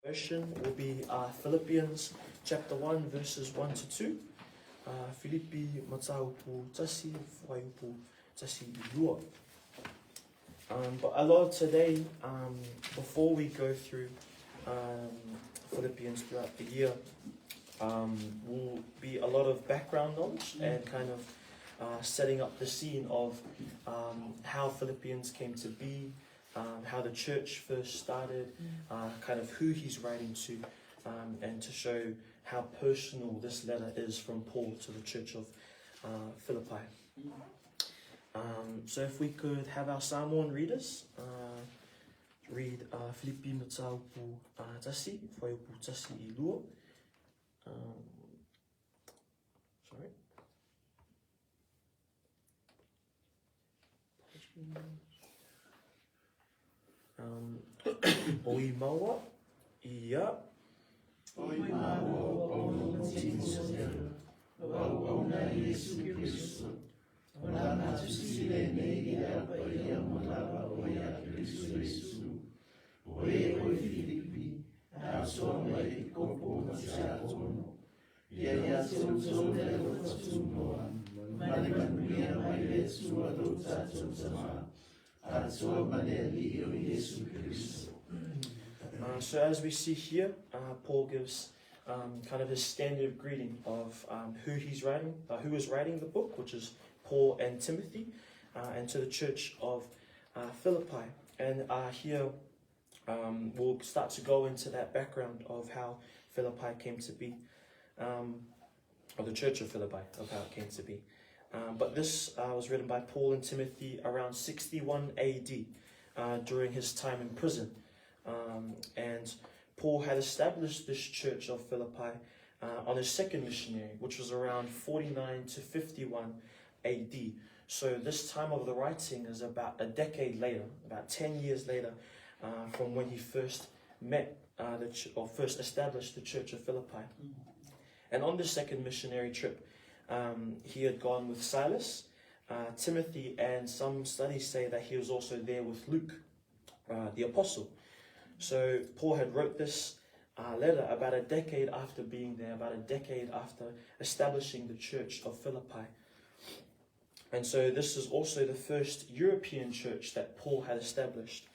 Version will be Philippians chapter 1 verses 1 to 2. Filipi mataupu tasi whaiupu tasi lua. But a lot of today, before we go through Philippians throughout the year, will be a lot of background knowledge and kind of setting up the scene of how Philippians came to be, how the church first started, kind of who he's writing to, and to show how personal this letter is from Paul to the church of Philippi. So if we could have our Samoan readers read Filipi mataupu tasi whaiupu tasi I lua. Sorry. Oi maua, ia. Oi maua, o Jesus, o na Yesu Cristo. Ona matusile nei apa ia malava o ia Cristo Yesu. Oi Filipi, a sua mai kopo masatono. Ia so de lo Maria mai Yesu ado tatsu sama. So as we see here, Paul gives kind of his standard greeting of who he's writing, who is writing the book, which is Paul and Timothy, and to the church of Philippi. And here we'll start to go into that background of how Philippi came to be, or the church of Philippi, of how it came to be. But this was written by Paul and Timothy around 61 AD during his time in prison. And Paul had established this church of Philippi on his second missionary, which was around 49 to 51 AD. So this time of the writing is about a decade later, about 10 years later, from when he first met or first established the church of Philippi. And on this second missionary trip, he had gone with Silas, Timothy, and some studies say that he was also there with Luke, the apostle. So Paul had wrote this letter about a decade after being there, about a decade after establishing the church of Philippi. And so this is also the first European church that Paul had established.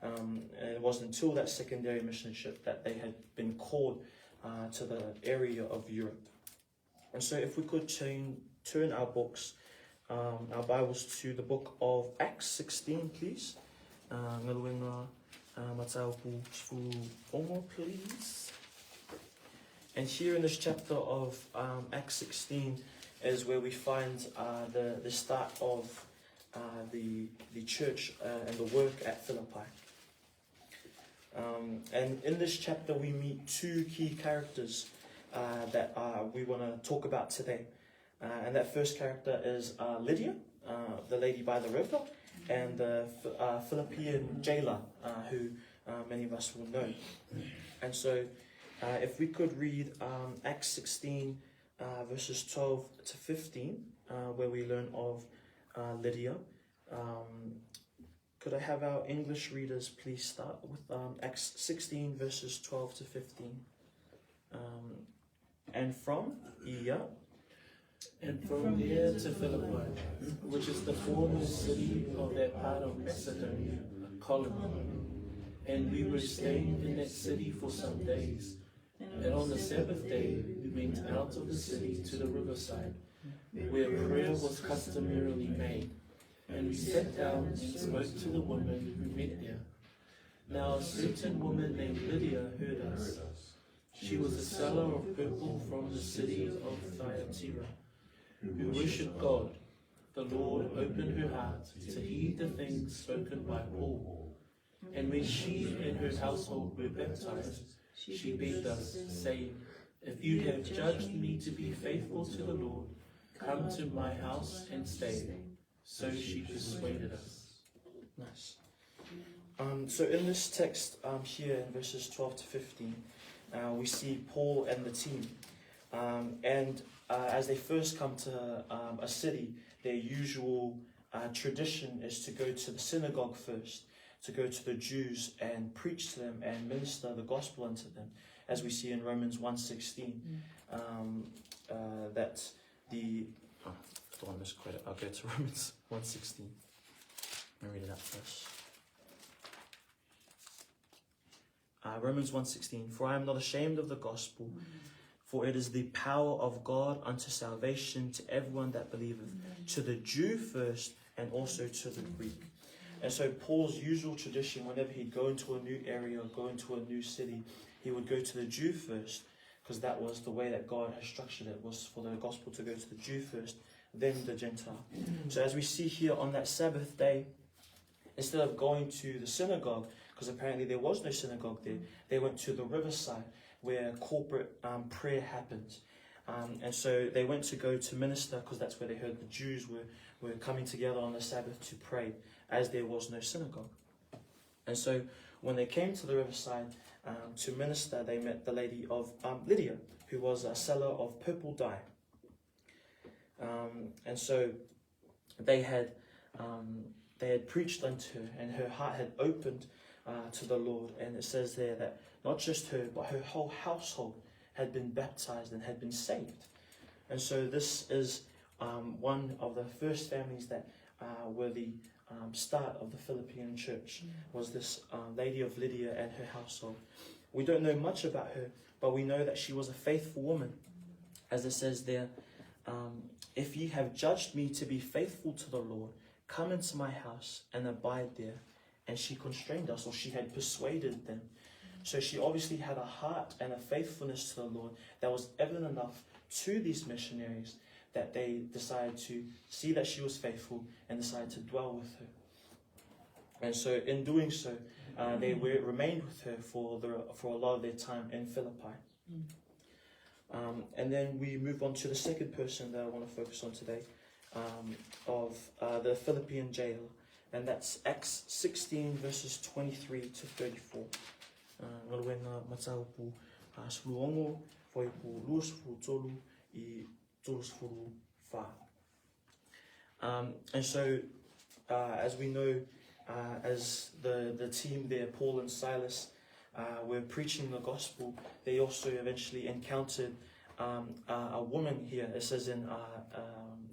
And it wasn't until that secondary mission trip that they had been called to the area of Europe. And so if we could turn our books, our Bibles to the book of Acts 16, please. Please. And here in this chapter of Acts 16 is where we find the start of the church and the work at Philippi. And in this chapter we meet two key characters that we want to talk about today. And that first character is Lydia, the lady by the river, and the Philippian jailer, who many of us will know. And so if we could read Acts 16 verses 12 to 15, where we learn of Lydia. Could I have our English readers please start with Acts 16 verses 12 to 15. And from here to Philippi, which is the former city of that part of Macedonia, Colony. And we were staying in that city for some days. And on the Sabbath day, we went out of the city to the riverside, where prayer was customarily made. And we sat down and spoke to the women who met there. Now a certain woman named Lydia heard us. She was a seller of purple from the city of Thyatira, who worshipped God. The Lord opened her heart to heed the things spoken by Paul. And when she and her household were baptized, she begged us, saying, "If you have judged me to be faithful to the Lord, come to my house and stay." So she persuaded us. Nice. So in this text here in verses 12 to 15, we see Paul and the team. And as they first come to a city, their usual tradition is to go to the synagogue first to go to the Jews and preach to them and minister the gospel unto them, as we see in Romans 1:16. That the I don't want to misquote it. I'll go to Romans 1:16. Let me read it out first. Romans 1:16. For I am not ashamed of the gospel, for it is the power of God unto salvation to everyone that believeth, to the Jew first and also to the Greek. And so Paul's usual tradition, whenever he'd go into a new area or go into a new city, he would go to the Jew first, because that was the way that God has structured it, was for the gospel to go to the Jew first, then the Gentile. So as we see here on that Sabbath day, instead of going to the synagogue, because apparently there was no synagogue there, they went to the riverside where corporate prayer happened. And so they went to go to minister, because that's where they heard the Jews were coming together on the Sabbath to pray, as there was no synagogue. And so when they came to the riverside to minister, they met the lady of Lydia, who was a seller of purple dye. And so they had preached unto her, and her heart had opened to the Lord. And it says there that not just her, but her whole household had been baptized and had been saved. And so this is one of the first families that were the start of the Philippian church, was this lady of Lydia and her household. We don't know much about her, but we know that she was a faithful woman. As it says there, if ye have judged me to be faithful to the Lord, come into my house and abide there. And she constrained us, or she had persuaded them. So she obviously had a heart and a faithfulness to the Lord that was evident enough to these missionaries that they decided to see that she was faithful and decided to dwell with her. And so in doing so, they remained with her for a lot of their time in Philippi. And then we move on to the second person that I want to focus on today, of the Philippian jailer. And that's Acts 16 verses 23 to 34. And so, as we know, as the team there, Paul and Silas, were preaching the gospel, they also eventually encountered a woman here. It says in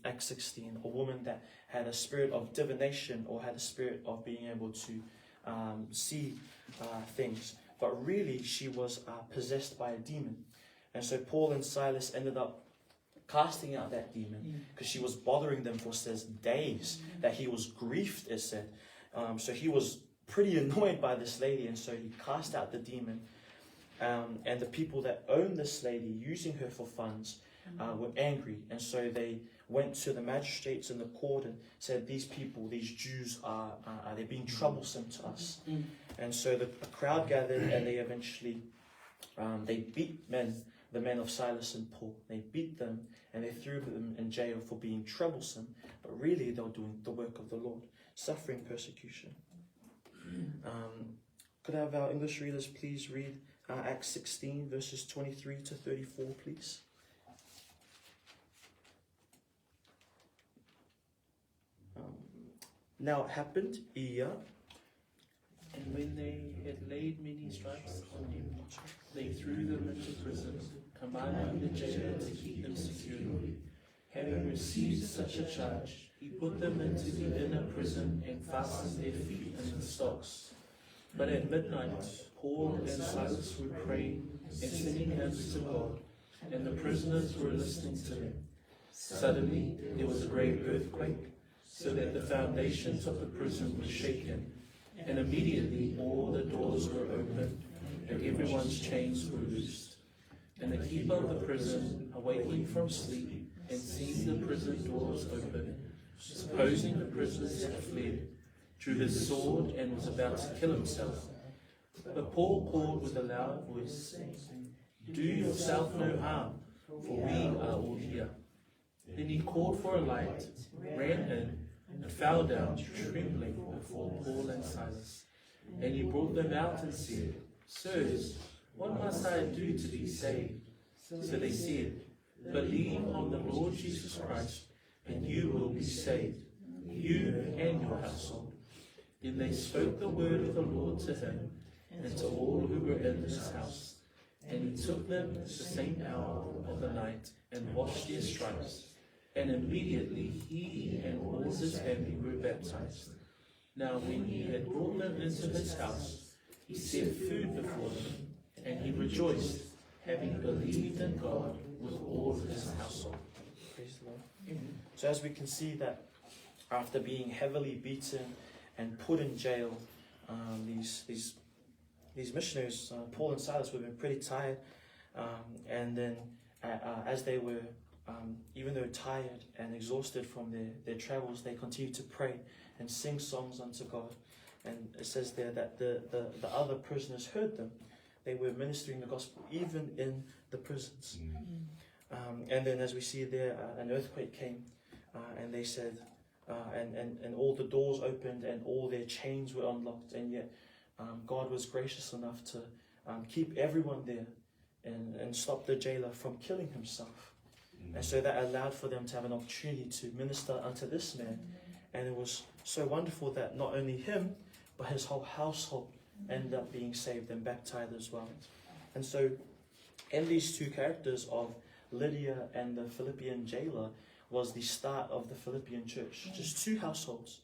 Acts 16, a woman that had a spirit of divination, or had a spirit of being able to see things. But really, she was possessed by a demon. And so Paul and Silas ended up casting out that demon, because she was bothering them for, says, days, that he was grieved, it said. So he was pretty annoyed by this lady, and so he cast out the demon. And the people that owned this lady, using her for funds, were angry. And so they went to the magistrates in the court and said, these people, these Jews, are they being troublesome to us? And so the crowd gathered, and they eventually they beat the men of Silas and Paul. They beat them, and they threw them in jail for being troublesome. But really, they were doing the work of the Lord, suffering persecution. Could I have our English readers please read Acts 16 verses 23 to 34, please? Now it happened, and when they had laid many stripes on him, they threw them into prison, commanding the jailer to keep them securely. Having received such a charge, he put them into the inner prison and fastened their feet in the stocks. But at midnight, Paul and Silas were praying and singing hymns to God, and the prisoners were listening to them. Suddenly there was a great earthquake, so that the foundations of the prison were shaken, and immediately all the doors were opened, and everyone's chains were loosed. And the keeper of the prison, awaking from sleep, and seeing the prison doors open, supposing the prisoners had fled, drew his sword and was about to kill himself. But Paul called with a loud voice, saying, "Do yourself no harm, for we are all here." Then he called for a light, ran in, and fell down trembling before Paul and Silas. And he brought them out and said, "Sirs, what must I do to be saved?" So they said, "Believe on the Lord Jesus Christ, and you will be saved, you and your household." Then they spoke the word of the Lord to him and to all who were in his house. And he took them the same hour of the night and washed their stripes. And immediately he and all his family were baptized. Now when he had brought them into his house, he set food before them, and he rejoiced, having believed in God with all his household. Praise the Lord. So as we can see that after being heavily beaten and put in jail, these missionaries, Paul and Silas, would have been pretty tired, and then as they were, even though tired and exhausted from their travels, they continued to pray and sing songs unto God. And it says there that the other prisoners heard them. They were ministering the gospel even in the prisons. And then as we see there, an earthquake came, and they said, and all the doors opened and all their chains were unlocked, and yet God was gracious enough to keep everyone there and stop the jailer from killing himself. And so that allowed for them to have an opportunity to minister unto this man. And it was so wonderful that not only him, but his whole household ended up being saved and baptized as well. And so in these two characters of Lydia and the Philippian jailer was the start of the Philippian church. Just two households,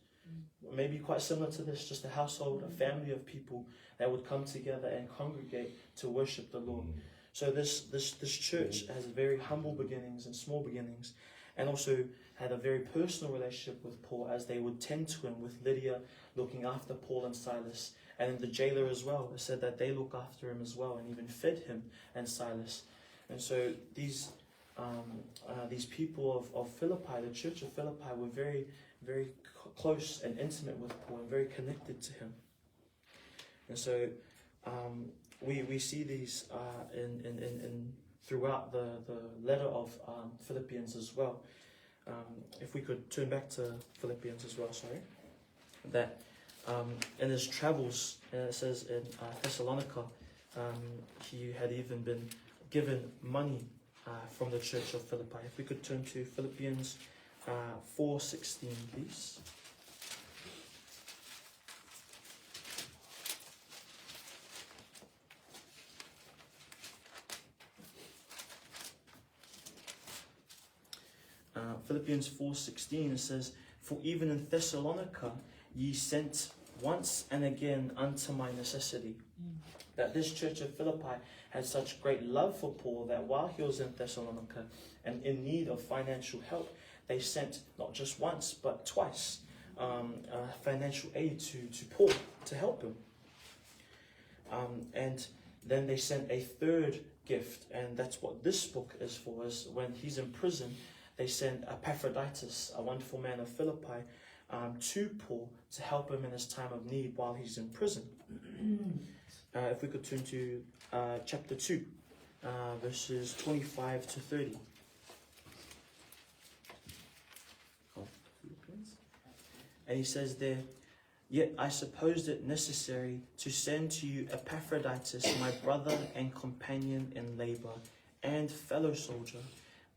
maybe quite similar to this, just a household, a family of people that would come together and congregate to worship the Lord. So this church has very humble beginnings and small beginnings, and also had a very personal relationship with Paul as they would tend to him, with Lydia looking after Paul and Silas, and the jailer as well. It said that they look after him as well and even fed him and Silas. And so these people of Philippi, the church of Philippi, were very, very close and intimate with Paul and very connected to him. And so we see these in throughout the letter of Philippians as well. If we could turn back to Philippians as well, sorry. That in his travels, it says in Thessalonica, he had even been given money from the church of Philippi. If we could turn to Philippians 4:16, please. Philippians 4:16, it says, "For even in Thessalonica ye sent once and again unto my necessity." That this church of Philippi had such great love for Paul that while he was in Thessalonica and in need of financial help, they sent not just once but twice financial aid to Paul to help him. And then they sent a third gift, and that's what this book is for. Is when he's in prison, they send Epaphroditus, a wonderful man of Philippi, to Paul to help him in his time of need while he's in prison. If we could turn to chapter 2, verses 25 to 30. And he says there, "Yet I supposed it necessary to send to you Epaphroditus, my brother and companion in labor and fellow soldier,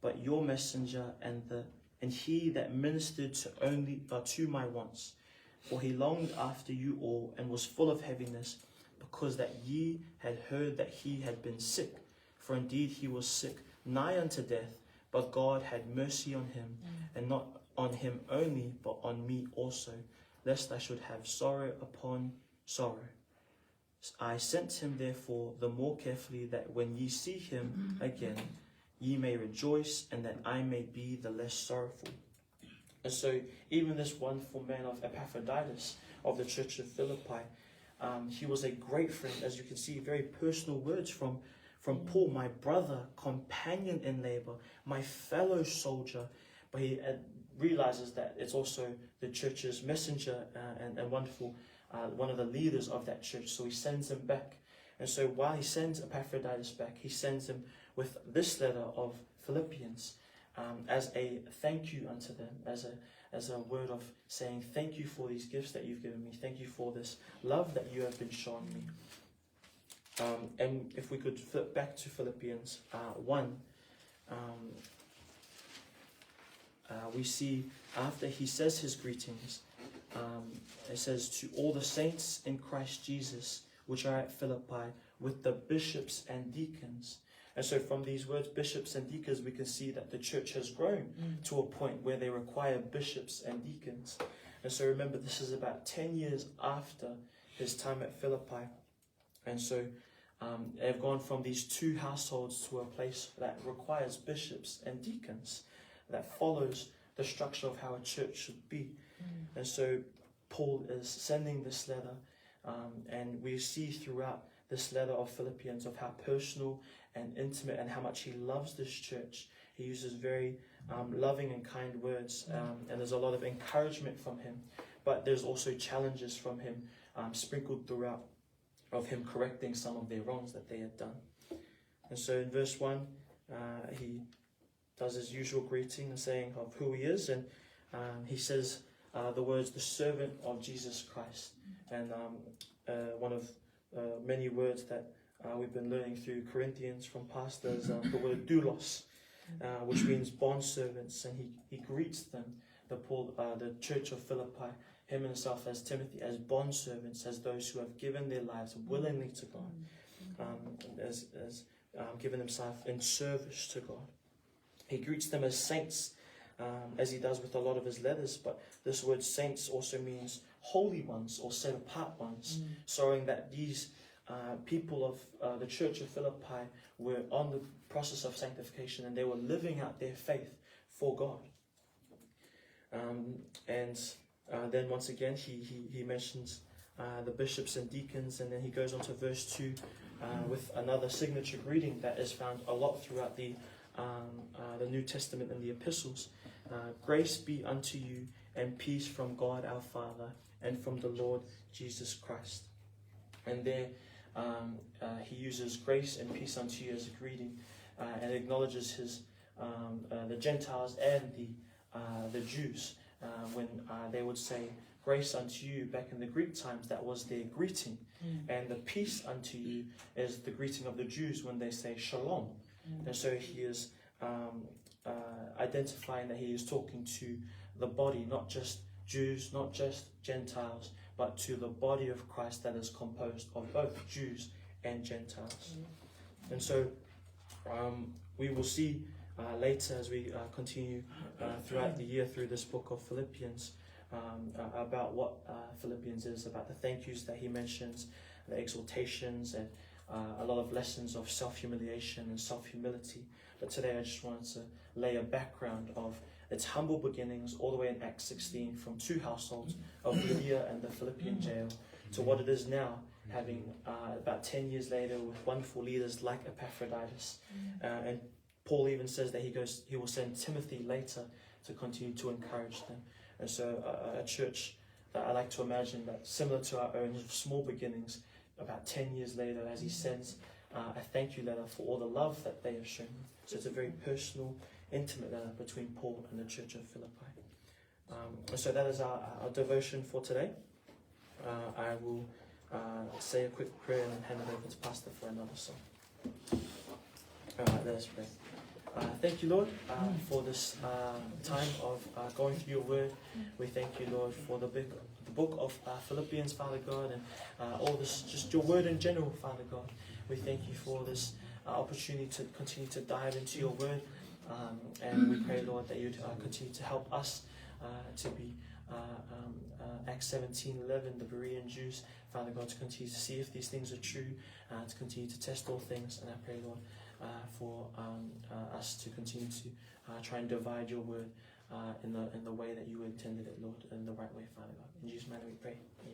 but your messenger and he that ministered to my wants. For he longed after you all, and was full of heaviness, because that ye had heard that he had been sick. For indeed he was sick, nigh unto death, but God had mercy on him, and not on him only, but on me also, lest I should have sorrow upon sorrow. I sent him therefore the more carefully, that when ye see him again, ye may rejoice, and that I may be the less sorrowful." And so even this wonderful man of Epaphroditus of the church of Philippi, he was a great friend. As you can see, very personal words from Paul, my brother, companion in labor, my fellow soldier. But he realizes that it's also the church's messenger and wonderful, one of the leaders of that church. So he sends him back. And so while he sends Epaphroditus back, he sends him with this letter of Philippians as a thank you unto them, as a word of saying thank you for these gifts that you've given me. Thank you for this love that you have been showing me. And if we could flip back to Philippians 1, we see after he says his greetings, it says, to all the saints in Christ Jesus, which are at Philippi, with the bishops and deacons. And so from these words, bishops and deacons, we can see that the church has grown to a point where they require bishops and deacons. And so remember, this is about 10 years after his time at Philippi. And so they've gone from these two households to a place that requires bishops and deacons, that follows the structure of how a church should be. And so Paul is sending this letter, and we see throughout this letter of Philippians of how personal and intimate and how much he loves this church. He uses very loving and kind words, and there's a lot of encouragement from him, but there's also challenges from him sprinkled throughout, of him correcting some of their wrongs that they had done. And so in verse 1, he does his usual greeting and saying of who he is, and he says the words, the servant of Jesus Christ. And one of many words that we've been learning through Corinthians from pastors, the word doulos, which means bondservants, and he greets them, the church of Philippi, him and himself as Timothy, as bondservants, as those who have given their lives willingly to God, as given himself in service to God. He greets them as saints, as he does with a lot of his letters, but this word saints also means holy ones or set apart ones, showing that these people of the church of Philippi were on the process of sanctification, and they were living out their faith for God. Then once again he mentions the bishops and deacons, and then he goes on to verse 2 with another signature greeting that is found a lot throughout the New Testament and the epistles. Grace be unto you and peace from God our Father and from the Lord Jesus Christ. And there he uses grace and peace unto you as a greeting, and acknowledges his the Gentiles and the Jews. When they would say grace unto you back in the Greek times, that was their greeting. And the peace unto you is the greeting of the Jews when they say shalom. And so he is identifying that he is talking to the body, not just Jews, not just Gentiles, but to the body of Christ that is composed of both Jews and Gentiles. And so we will see later as we continue throughout the year through this book of Philippians about what Philippians is, about the thank yous that he mentions, the exhortations, and a lot of lessons of self-humiliation and self-humility. But today I just wanted to lay a background of its humble beginnings all the way in Acts 16, from two households of Lydia and the Philippian jail to what it is now, having about 10 years later with wonderful leaders like Epaphroditus. And Paul even says that he will send Timothy later to continue to encourage them. And so a church that I like to imagine that similar to our own small beginnings, about 10 years later, as he sends a thank you letter for all the love that they have shown. So it's a very personal, intimate letter between Paul and the church of Philippi. And so that is our devotion for today. I will say a quick prayer and then hand it over to Pastor for another song. All right, let us pray. Thank you, Lord, for this time of going through your word. We thank you, Lord, for the book of Philippians, Father God, and all this, just your word in general, Father God. We thank you for this opportunity to continue to dive into your word, and we pray, Lord, that you'd continue to help us to be Acts 17:11, the Berean Jews, Father God, to continue to see if these things are true, to continue to test all things. And I pray, Lord, for us to continue to try and divide your word in the way that you intended it, Lord, in the right way, Father God. In Jesus' name we pray. Amen.